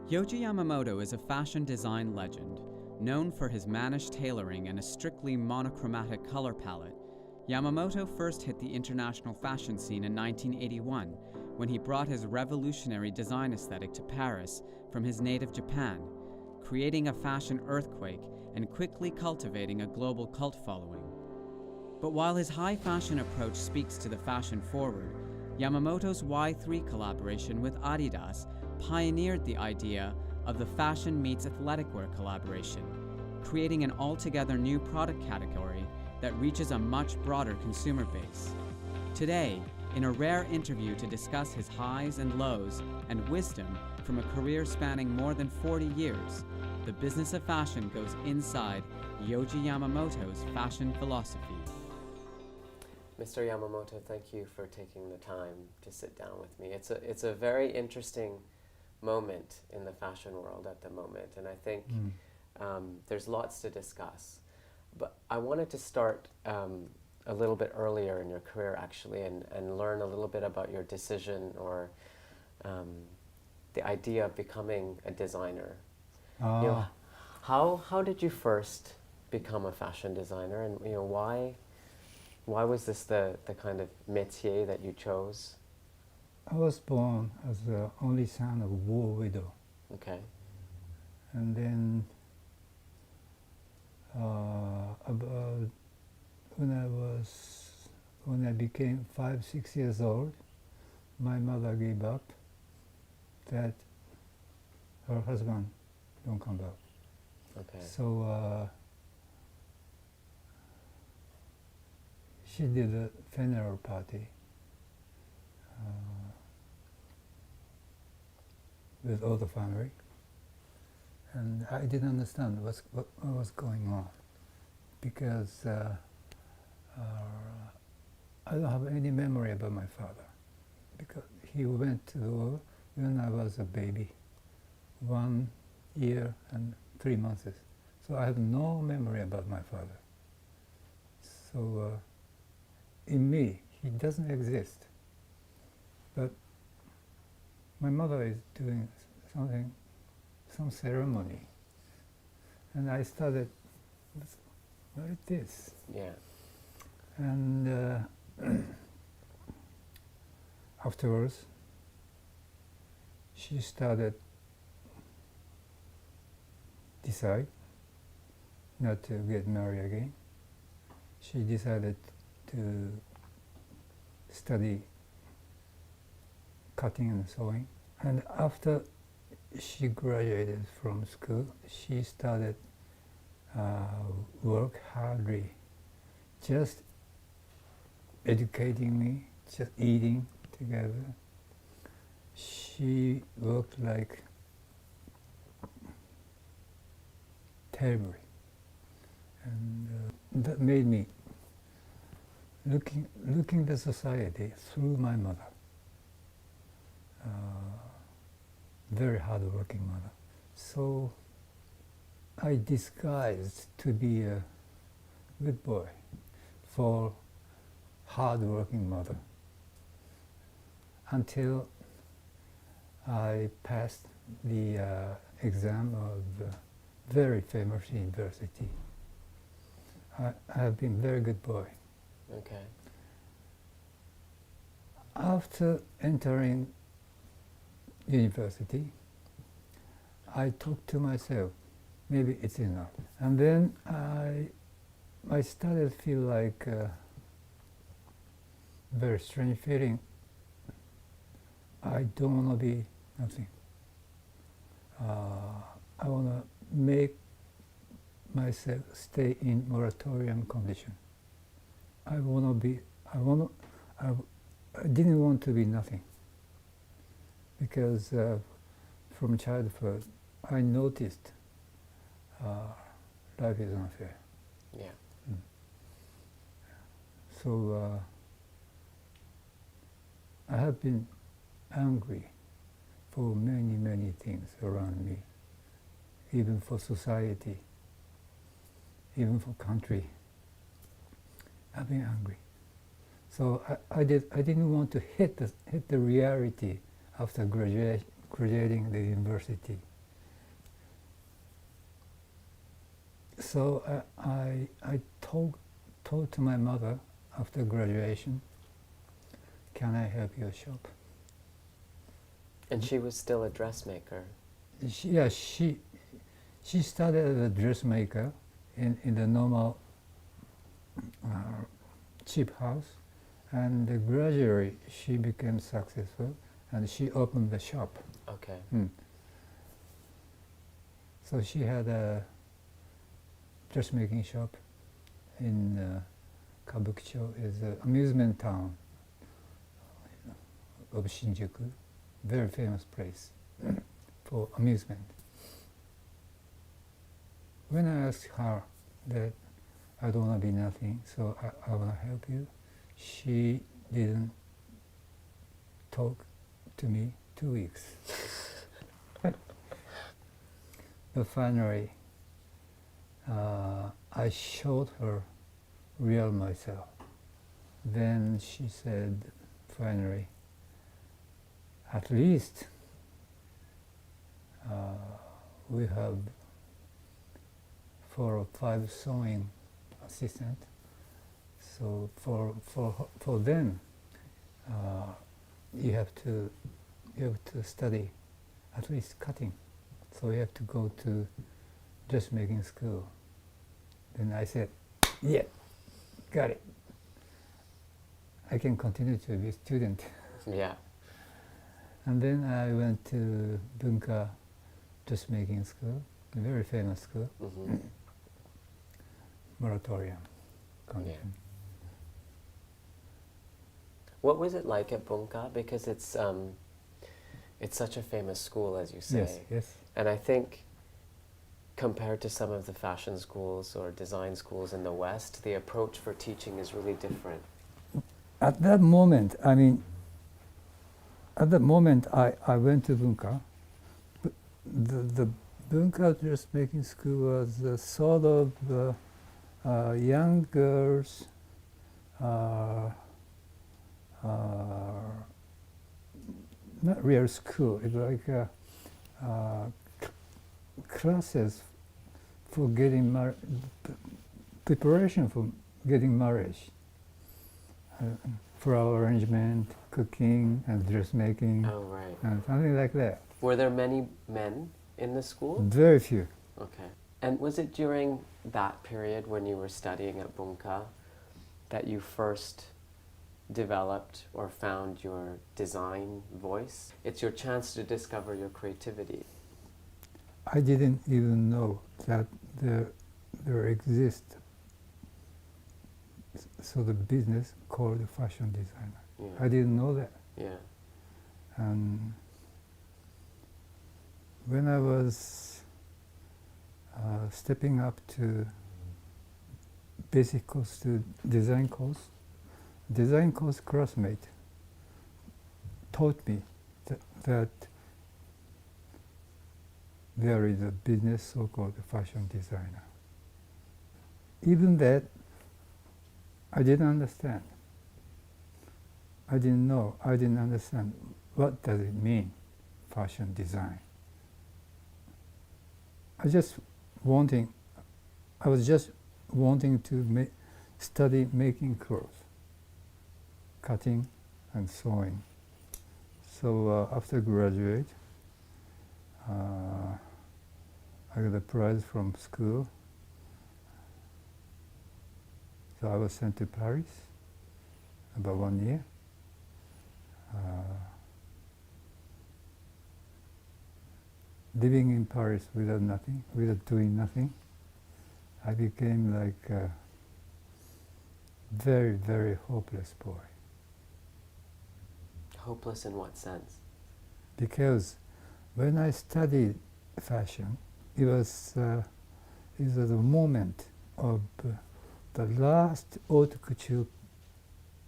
Yohji Yamamoto is a fashion design legend. Known for his mannish tailoring and a strictly monochromatic color palette, Yamamoto first hit the international fashion scene in 1981 when he brought his revolutionary design aesthetic to Paris from his native Japan, creating a fashion earthquake and quickly cultivating a global cult following. But while his high fashion approach speaks to the fashion forward, Yamamoto's Y3 collaboration with Adidas pioneered the idea of the fashion meets athletic wear collaboration, creating an altogether new product category that reaches a much broader consumer base. Today, in a rare interview to discuss his highs and lows and wisdom from a career spanning more than 40 years, the business of fashion goes inside Yohji Yamamoto's fashion philosophy. Mr. Yamamoto, thank you for taking the time to sit down with me. It's a very interesting moment in the fashion world at the moment, and I think there's lots to discuss. But I wanted to start a little bit earlier in your career, actually, and learn a little bit about your decision or the idea of becoming a designer. You know, how did you first become a fashion designer, and why was this the kind of métier that you chose? I was born as the only son of a war widow. Okay. And then about when I became 5-6 years old, my mother gave up that her husband don't come back. Okay. So she did a funeral party with all the family, and I didn't understand what was going on, because I don't have any memory about my father, because he went to the war when I was a baby, 1 year and 3 months. So I have no memory about my father. So in me, he doesn't exist. But my mother is doing some ceremony, and I started, what is this? Yeah. And afterwards, she started decide not to get married again. She decided to study cutting and sewing. And after she graduated from school, she started work hardly, just educating me, just eating together. She worked like terribly, and that made me looking the society through my mother. Very hard-working mother. So I disguised to be a good boy for hard-working mother until I passed the exam of a very famous university. I have been a very good boy. Okay. After entering university, I talked to myself, maybe it's enough. And then I started to feel like a very strange feeling. I don't want to be nothing. I want to make myself stay in moratorium condition. I didn't want to be nothing, because from childhood I noticed life is unfair. Yeah. So I have been angry for many things around me, even for society, even for country. I've been angry. So I didn't want to hit the reality after graduating the university. So I told to my mother after graduation, can I help your shop? And she was still a dressmaker. She started as a dressmaker in the normal cheap house, and gradually she became successful, and she opened the shop. Okay. So she had a dressmaking shop in Kabukicho, is an amusement town of Shinjuku, very famous place for amusement. When I asked her that I don't want to be nothing, so I want to help you, she didn't talk to me 2 weeks. But finally, I showed her real myself. Then she said, finally, at least we have 4 or 5 sewing assistants. So for them, you have to study at least cutting. So you have to go to dressmaking school. Then I said, yeah, got it. I can continue to be a student. Yeah. And then I went to Bunka dressmaking school, a very famous school, moratorium. Yeah. What was it like at Bunka? Because it's such a famous school, as you say. Yes, yes. And I think compared to some of the fashion schools or design schools in the West, the approach for teaching is really different. At that moment, I went to Bunka. But the Bunka dressmaking school was a sort of young girls not real school. It's like classes for getting married, preparation for getting married, flower arrangement, cooking, and dressmaking, Oh, right. and something like that. Were there many men in the school? Very few. Okay. And was it during that period when you were studying at Bunka that you first developed or found your design voice? It's your chance to discover your creativity. I didn't even know that there exists sort of business called fashion designer. Yeah. I didn't know that. Yeah. And when I was stepping up to basic course to design course classmate taught me that there is a business so-called fashion designer. Even that, I didn't understand. I didn't understand what does it mean, fashion design. I was just wanting to study making clothes, cutting and sewing. So after graduate, I got a prize from school. So I was sent to Paris about 1 year. Living in Paris without doing nothing, I became like a very, very hopeless boy. Hopeless in what sense? Because when I studied fashion, it was a moment of the last haute couture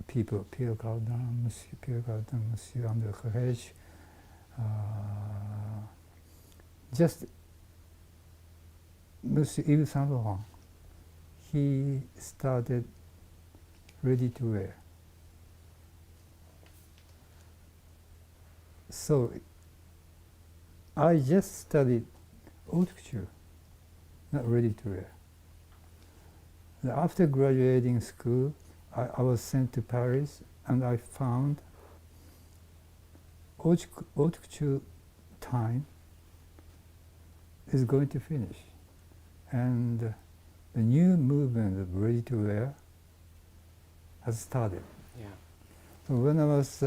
people, Pierre Cardin, Monsieur André Courrèges, just Monsieur Yves Saint Laurent. He started ready to wear. So I just studied haute couture, not ready to wear. After graduating school, I was sent to Paris, and I found haute couture time is going to finish, and the new movement of ready-to-wear has started. Yeah. So when I was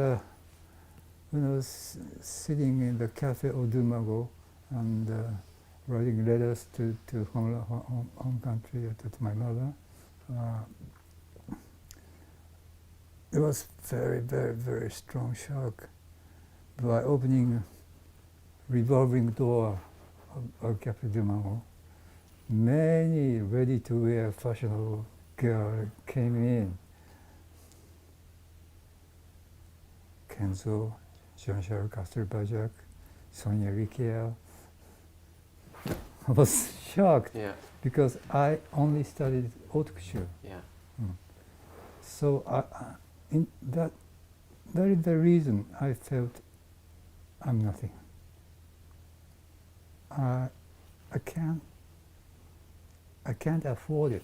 sitting in the Cafe au Dumago and writing letters to home country, to my mother, it was very, very, very strong shock. By opening revolving door of Cafe du Dumago, many ready-to-wear fashionable girls came in. Kenzo, Jean-Charles Castelbajac, Sonia Riquel. I was shocked because I only studied haute couture. Yeah. So that is the reason I felt I'm nothing. I can't afford it.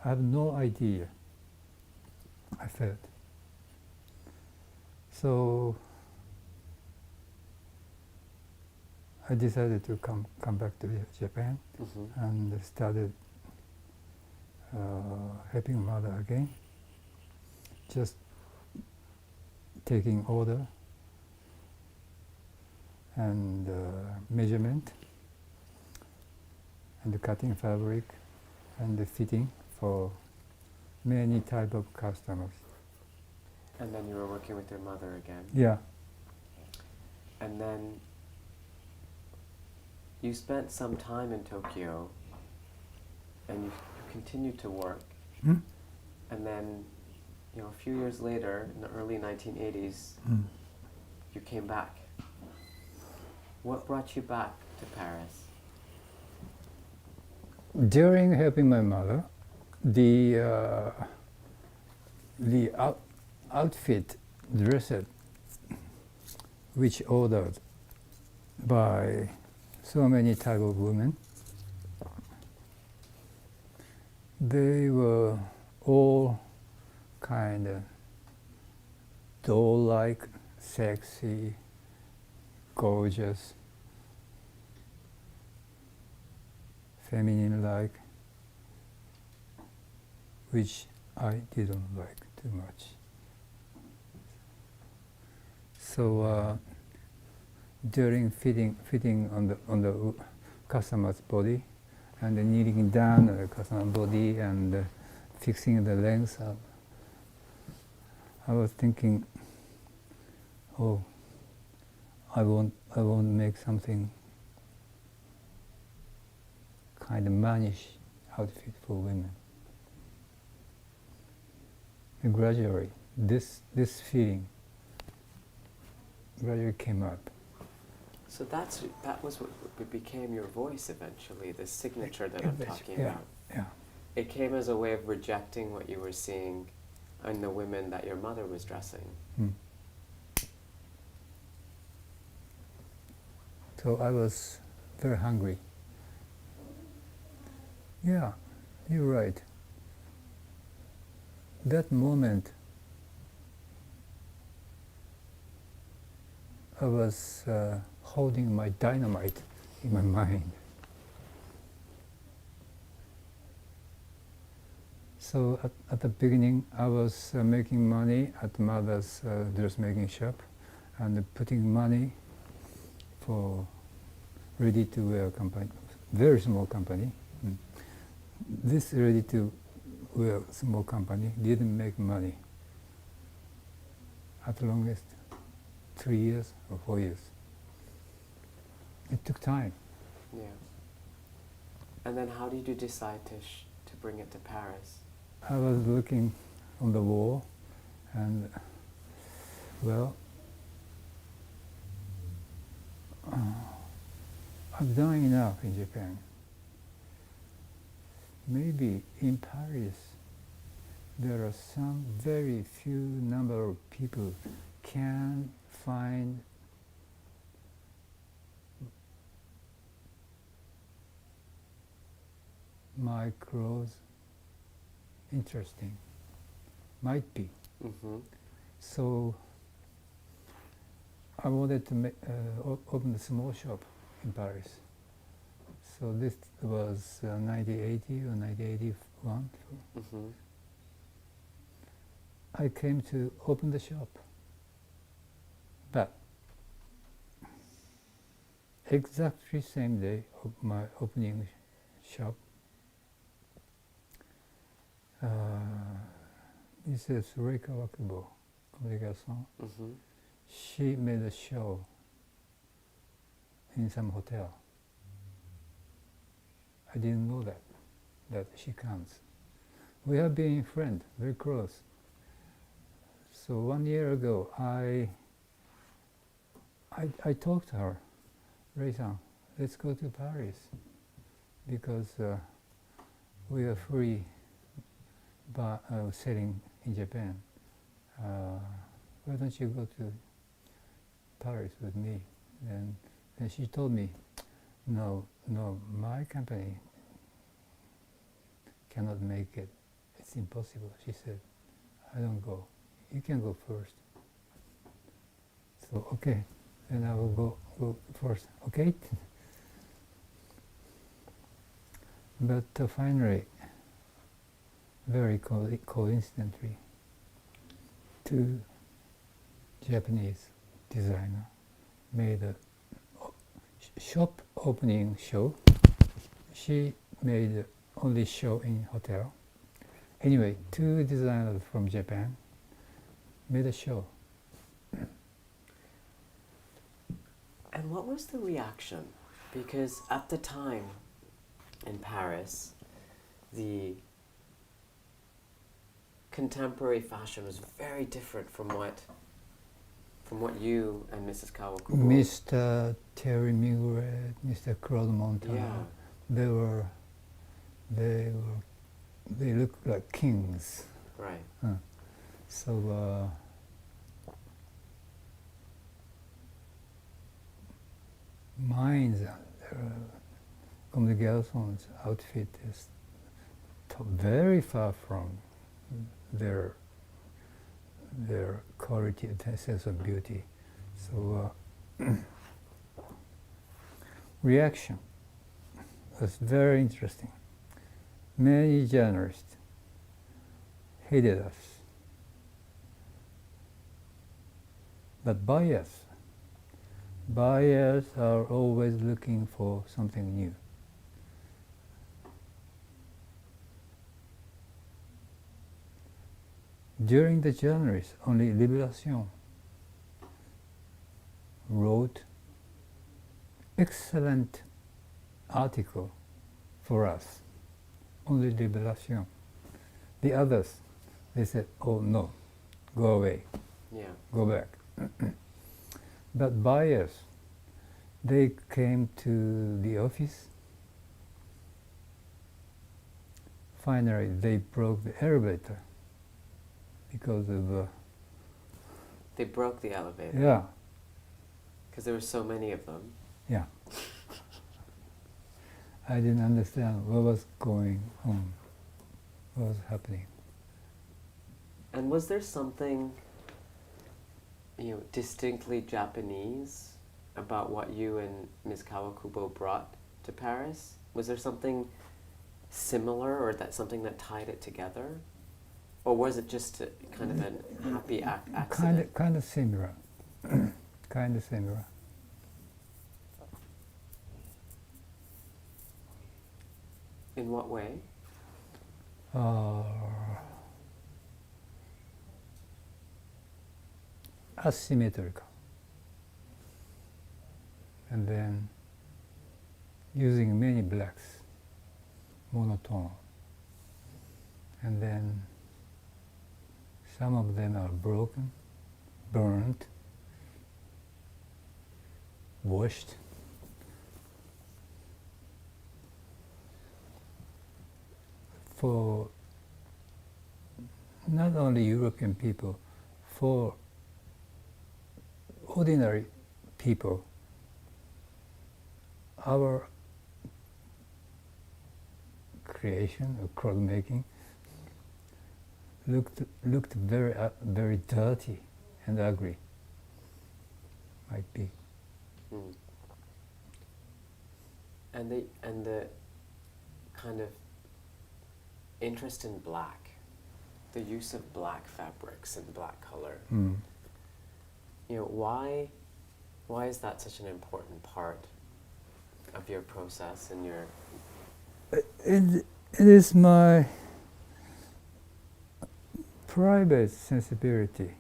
I have no idea. I felt. So I decided to come back to Japan and started helping mother again. Just taking order and measurement and the cutting fabric and the fitting for many type of customers. And then you were working with your mother again. Yeah. And then you spent some time in Tokyo and you continued to work. And then, a few years later, in the early 1980s, you came back. What brought you back to Paris? During helping my mother, the outfit dressed, which ordered by so many type of women, they were all kind of doll-like, sexy, gorgeous, feminine-like, which I didn't like too much. So during fitting on the customer's body and kneeling down on the customer's body and fixing the length up, I was thinking, oh, I won't make something kind of mannish outfit for women. And gradually, this feeling gradually came up. So that was what became your voice eventually, the signature that I'm talking about. Yeah. It came as a way of rejecting what you were seeing in the women that your mother was dressing. So I was very hungry. Yeah, you're right. That moment, I was holding my dynamite in my mind. So at the beginning, I was making money at mother's dressmaking shop and putting money for ready-to-wear company, very small company. This ready-to-wear small company didn't make money at longest 3 years or 4 years. It took time. Yeah. And then how did you decide to bring it to Paris? I was looking on the wall and, well, I've done enough in Japan. Maybe in Paris there are some very few number of people can find my clothes interesting. Might be. Mm-hmm. So I wanted to open a small shop in Paris. So this was 1980 or 1981. Mm-hmm. I came to open the shop. But exactly same day of my opening shop, Mrs. Reika Wakubo, communication, Mm-hmm. she made a show in some hotel. I didn't know that she comes. We have been friends, very close. So 1 year ago, I talked to her, Rei-san, let's go to Paris because we are free selling in Japan. Why don't you go to Paris with me? And she told me, no, my company cannot make it. It's impossible. She said, I don't go. You can go first. So, okay, then I will go first. Okay? But finally, very coincidentally, two Japanese designers made a shop opening show. She made only show in hotel. Anyway, two designers from Japan made a show. And what was the reaction? Because at the time in Paris, the contemporary fashion was very different from what you and Mrs. Kawakubo. Mr. Terry Miguel, Mr. Claude Montana, Yeah. they looked like kings. Right. So mine's Communication's outfit is very far from their quality and sense of beauty. So reaction was very interesting. Many journalists hated us, but buyers are always looking for something new. During the journalists, only Libération wrote excellent article for us. Only Libération. The others, they said, oh no, go away, go back. But buyers, they came to the office. Finally, they broke the elevator because of... They broke the elevator? Yeah. Because there were so many of them? Yeah. I didn't understand what was going on, what was happening. And was there something, distinctly Japanese about what you and Ms. Kawakubo brought to Paris? Was there something similar, or something that tied it together? Or was it just kind of a happy accident? Kind of similar. Kind of similar. In what way? Asymmetrical. And then using many blacks, monotone. And then some of them are broken, burnt, washed. For not only European people, for ordinary people, our creation of cloth making looked very dirty and ugly. Might be. Mm. And the kind of interest in black, the use of black fabrics and black color. Mm. You know, why is that such an important part of your process and your? It is my private sensibility.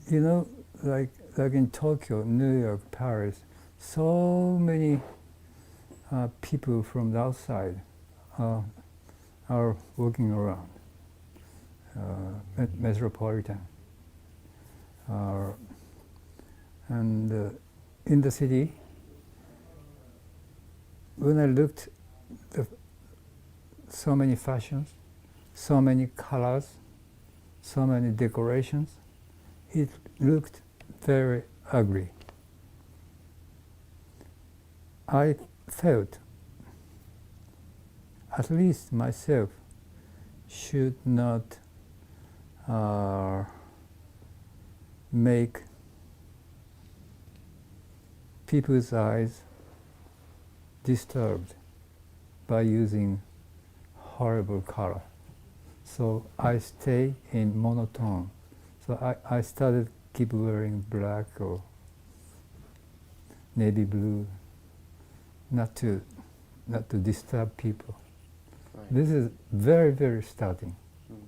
You know, like in Tokyo, New York, Paris, so many people from the outside are walking around, metropolitan. And in the city, when I looked so many fashions, so many colors, so many decorations, it looked very ugly. I felt at least myself should not make people's eyes disturbed by using horrible color. So I stay in monotone. So I started keep wearing black or navy blue, not to disturb people. Right. This is very, very starting. Mm.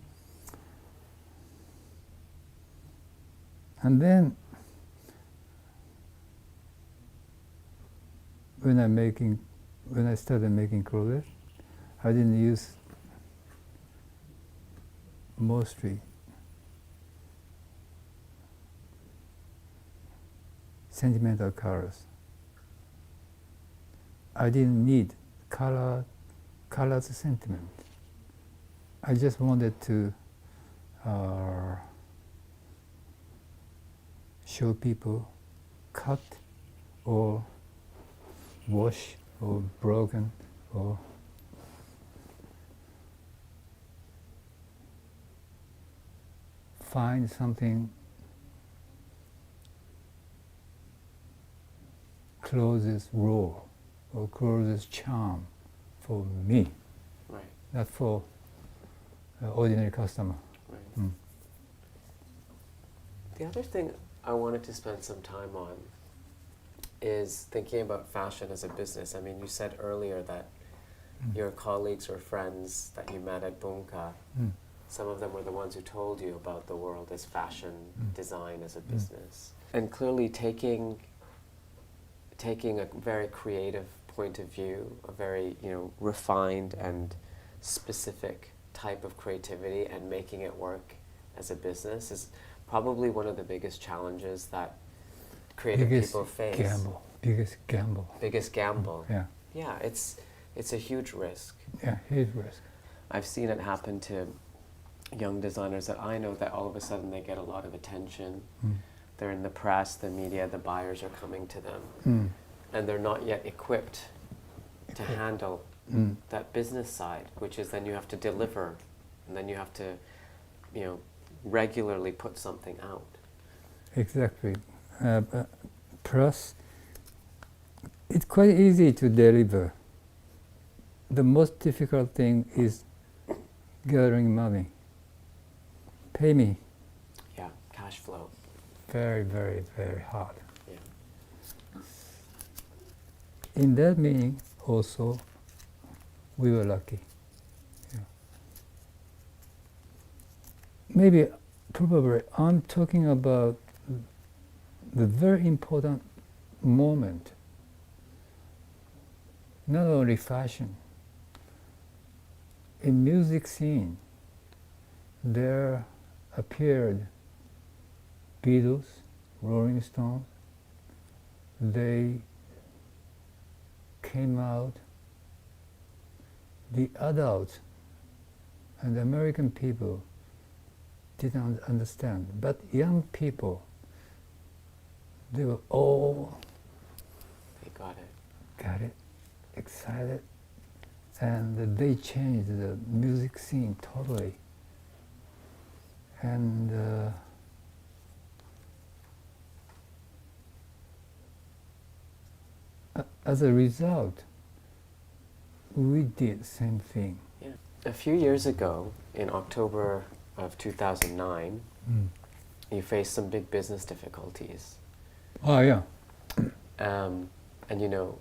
And then when I started making clothes, I didn't use mostly sentimental colors. I didn't need colors sentiment. I just wanted to show people cut or wash or broken or find something clothes raw or clothes charm for me, Right. not for ordinary customer. Right. Mm. The other thing I wanted to spend some time on is thinking about fashion as a business. I mean, you said earlier that your colleagues or friends that you met at Bunka, some of them were the ones who told you about the world as fashion design as a business. And clearly taking a very creative point of view, a very refined and specific type of creativity, and making it work as a business is probably one of the biggest challenges that creative people face. Biggest gamble. Biggest gamble. Yeah. Yeah, it's a huge risk. Yeah, huge risk. I've seen it happen to young designers that I know, that all of a sudden they get a lot of attention. They're in the press, the media, the buyers are coming to them, and they're not yet equipped to handle that business side, which is then you have to deliver, and then you have to, regularly put something out. Exactly. Plus, it's quite easy to deliver. The most difficult thing is gathering money. Pay me. Yeah, cash flow. Very, very, very hard. Yeah. In that meaning, also, we were lucky. Yeah. Maybe, probably, I'm talking about the very important moment. Not only fashion. In music scene, there appeared Beatles, Rolling Stones. They came out. The adults and the American people didn't understand, but young people, they were all They got it. got it, excited. and they changed the music scene totally. And as a result, we did same thing. Yeah. A few years ago, in October of 2009, you faced some big business difficulties. Oh yeah. And you know,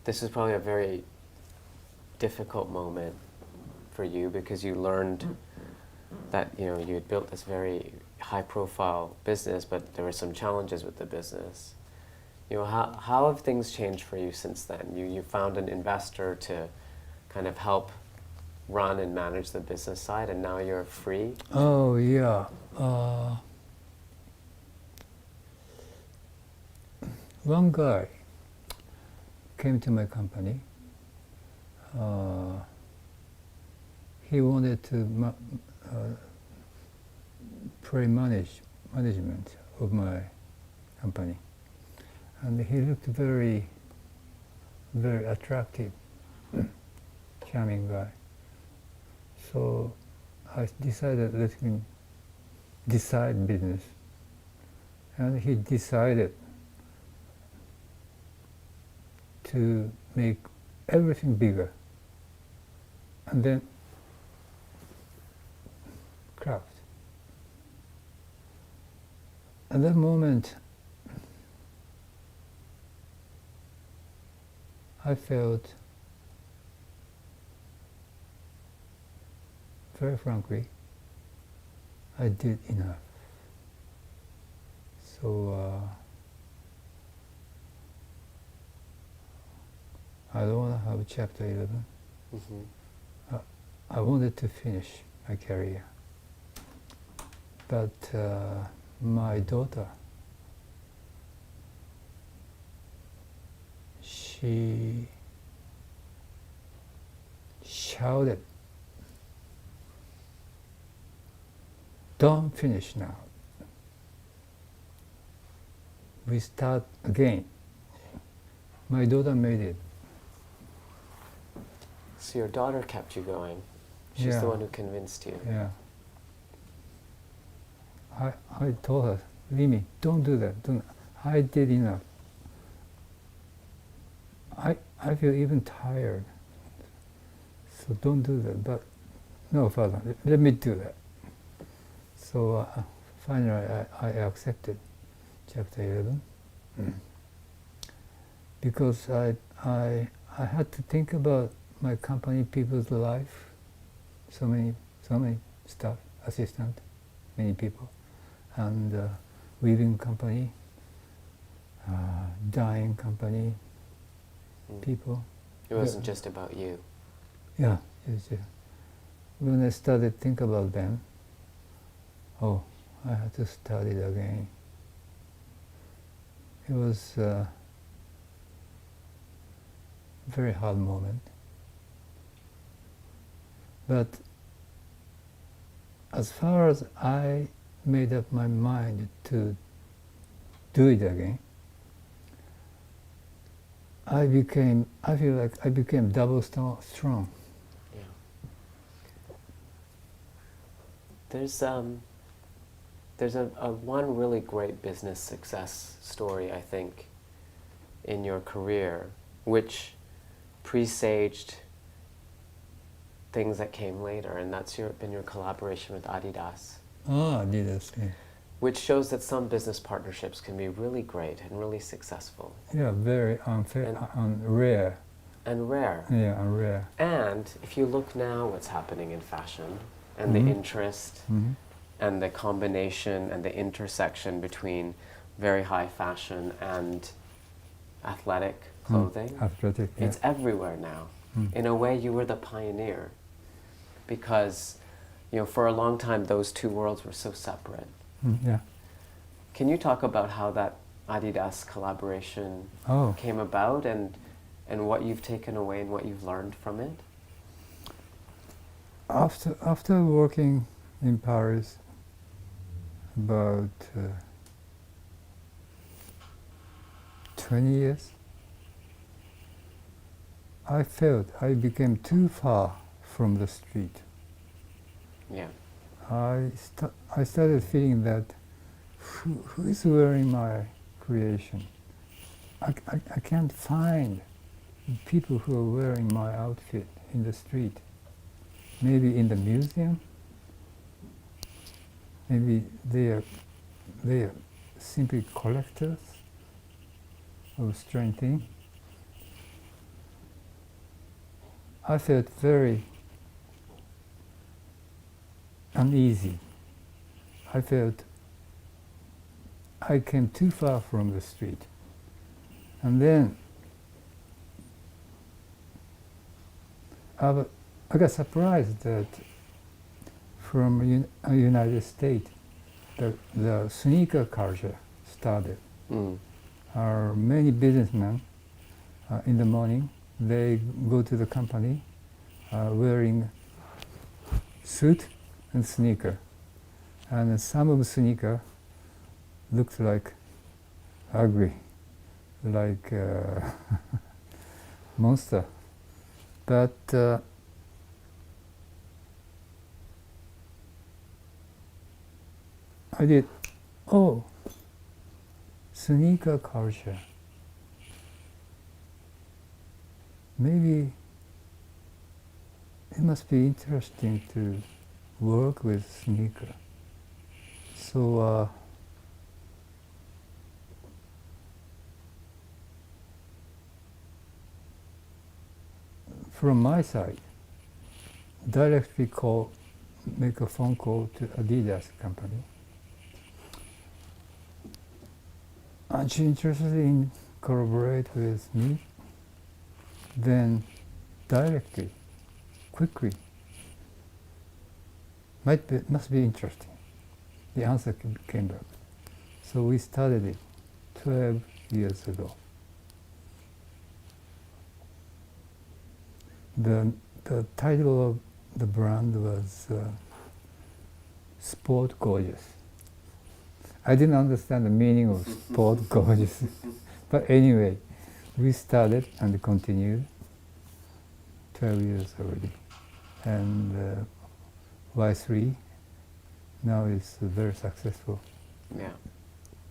this is probably a very difficult moment for you because you learned that you had built this very high-profile business, but there were some challenges with the business. How have things changed for you since then? You found an investor to kind of help run and manage the business side, and now you're free? Oh yeah. One guy came to my company. He wanted to management of my company, and he looked very, very attractive, charming guy. So I decided let him decide business, and he decided to make everything bigger, and then craft. At that moment, I felt, very frankly, I did enough. So I don't want to have chapter 11. I wanted to finish my career. But my daughter, she shouted, "Don't finish now. We start again." My daughter made it. So your daughter kept you going. She's Yeah. the one who convinced you. Yeah. I told her, Mimi, don't do that. I did enough. I feel even tired. So don't do that. But no, Father, let me do that. So finally I accepted chapter 11. Because I had to think about my company, people's life, so many staff, assistant, many people, and weaving company, dyeing company, people. It wasn't just about you. Yeah, when I started think about them, oh, I had to start it again. It was a very hard moment. But as far as I made up my mind to do it again, I feel like I became double strong. Yeah. There's a one really great business success story, I think, in your career, which presaged things that came later, and that's been your collaboration with Adidas. Ah, Adidas, yeah. Which shows that some business partnerships can be really great and really successful. Yeah, very rare. And rare. Yeah, and rare. And if you look now what's happening in fashion, and the interest, and the combination and the intersection between very high fashion and athletic clothing, Athletic, yeah. it's everywhere now. In a way, you were the pioneer, because for a long time those two worlds were so separate. Yeah. Can you talk about how that Adidas collaboration came about, and what you've taken away and what you've learned from it? After working in Paris about 20 years, I felt I became too far from the street. Yeah. I started feeling that who is wearing my creation? I can't find people who are wearing my outfit in the street. Maybe in the museum. Maybe they are simply collectors of strange things. I felt very uneasy. I felt I came too far from the street. And then I got surprised that from United States, the sneaker culture started. Many businessmen in the morning, they go to the company wearing suit and sneaker. And some of the sneaker looked like ugly, like monster. But I did, oh, sneaker culture. Maybe it must be interesting to work with sneaker. So from my side, directly make a phone call to Adidas company. Aren't you interested in collaborate with me? Then directly, quickly, must be interesting. The answer came back. So we started it 12 years ago. The title of the brand was Sport Gorgeous. I didn't understand the meaning of Sport Gorgeous. But anyway, we started and continued 12 years already. And Y3 now is very successful. Yeah.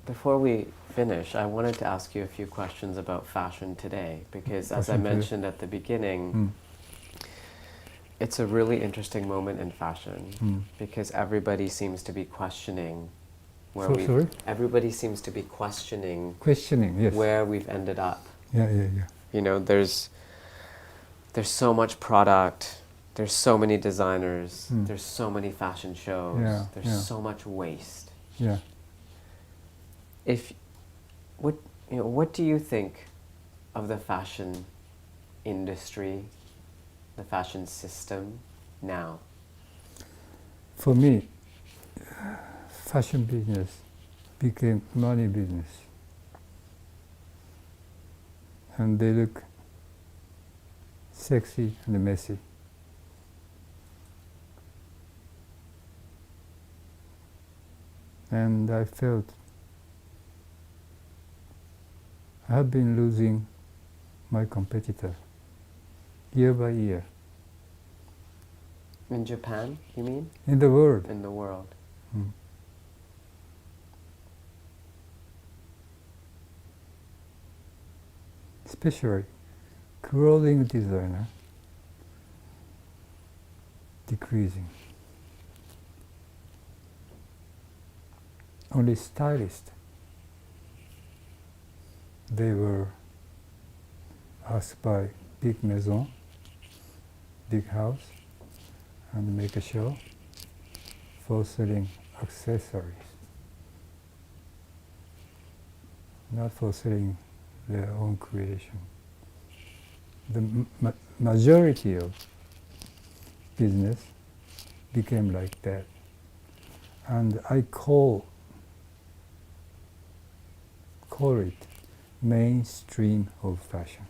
Before we finish, I wanted to ask you a few questions about fashion today, because as I mentioned at the beginning, it's a really interesting moment in fashion, because everybody seems to be questioning everybody seems to be questioning yes. where we've ended up. Yeah. You know, there's so much product, there's so many designers, there's so many fashion shows, there's so much waste. Yeah. What do you think of the fashion industry, the fashion system now? For me, fashion business became money business. And they look sexy and messy. And I felt I have been losing my competitor year by year. In Japan, you mean? In the world. In the world. Especially clothing designer decreasing. Only stylists, they were asked by big maison, big house, and make a show for selling accessories, not for selling their own creation. The majority of business became like that. And I call it mainstream of fashion.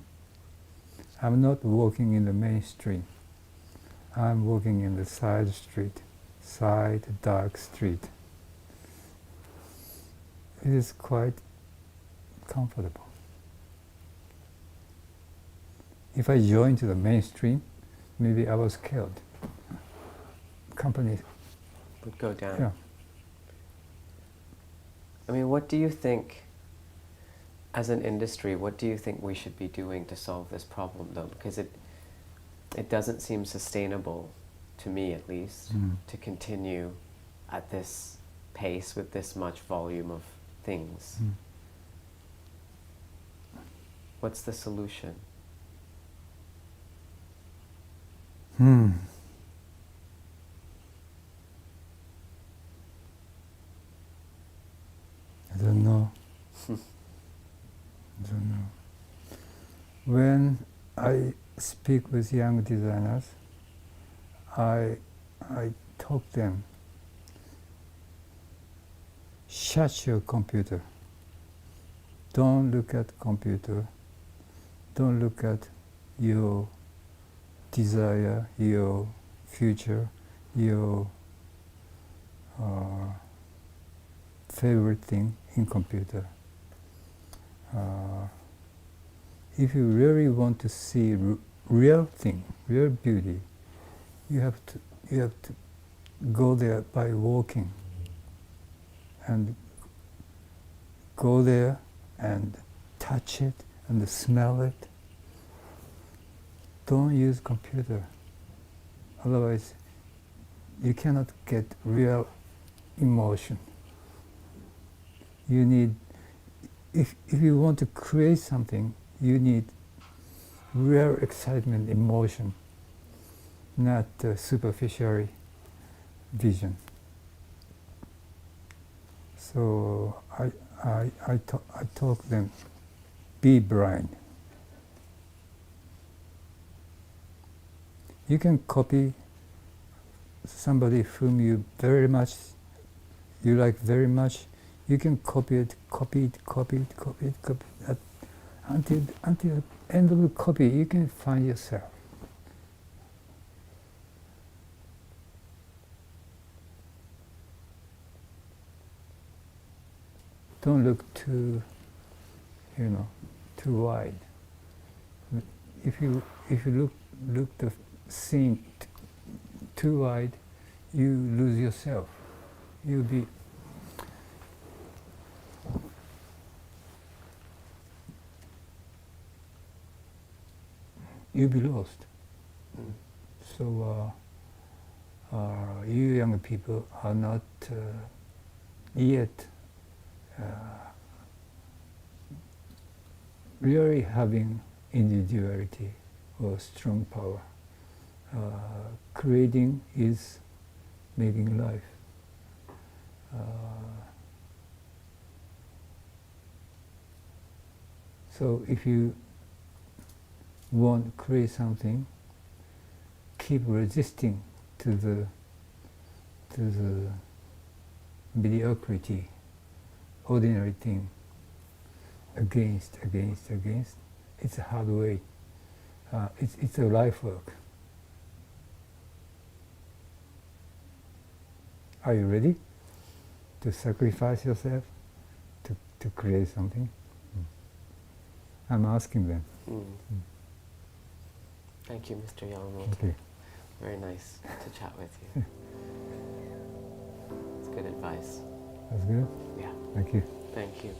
I'm not walking in the mainstream. I'm walking in the side street, side dark street. It is quite comfortable. if I joined the mainstream, maybe I was killed. Company, would go down. yeah. I mean, what do you think, as an industry, what do you think we should be doing to solve this problem, though? Because it doesn't seem sustainable, to me at least, to continue at this pace with this much volume of things. What's the solution? I don't know. I don't know. When I speak with young designers, I talk them, shut your computer. Don't look at computer. Don't look at your desire, your future, your favorite thing in computer. If you really want to see real thing, real beauty, you have to go there by walking, and go there and touch it and smell it. Don't use computer. Otherwise, you cannot get real emotion. You need, if you want to create something, you need real excitement, emotion, not superficial vision. So I talk them, be blind. You can copy somebody whom you like very much. You can copy it until the end of the copy. You can find yourself. Don't look too wide. If you look the scene too wide, you lose yourself. You'll be lost. So you young people are not yet really having individuality or strong power. Creating is making life. So if you want to create something, keep resisting to the mediocrity, ordinary thing, against. It's a hard way. It's a life work. Are you ready to sacrifice yourself to create something? I'm asking them. Thank you, Mr. Yamamoto. Okay. Very nice to chat with you. It's good advice. That's good? Yeah. Thank you. Thank you.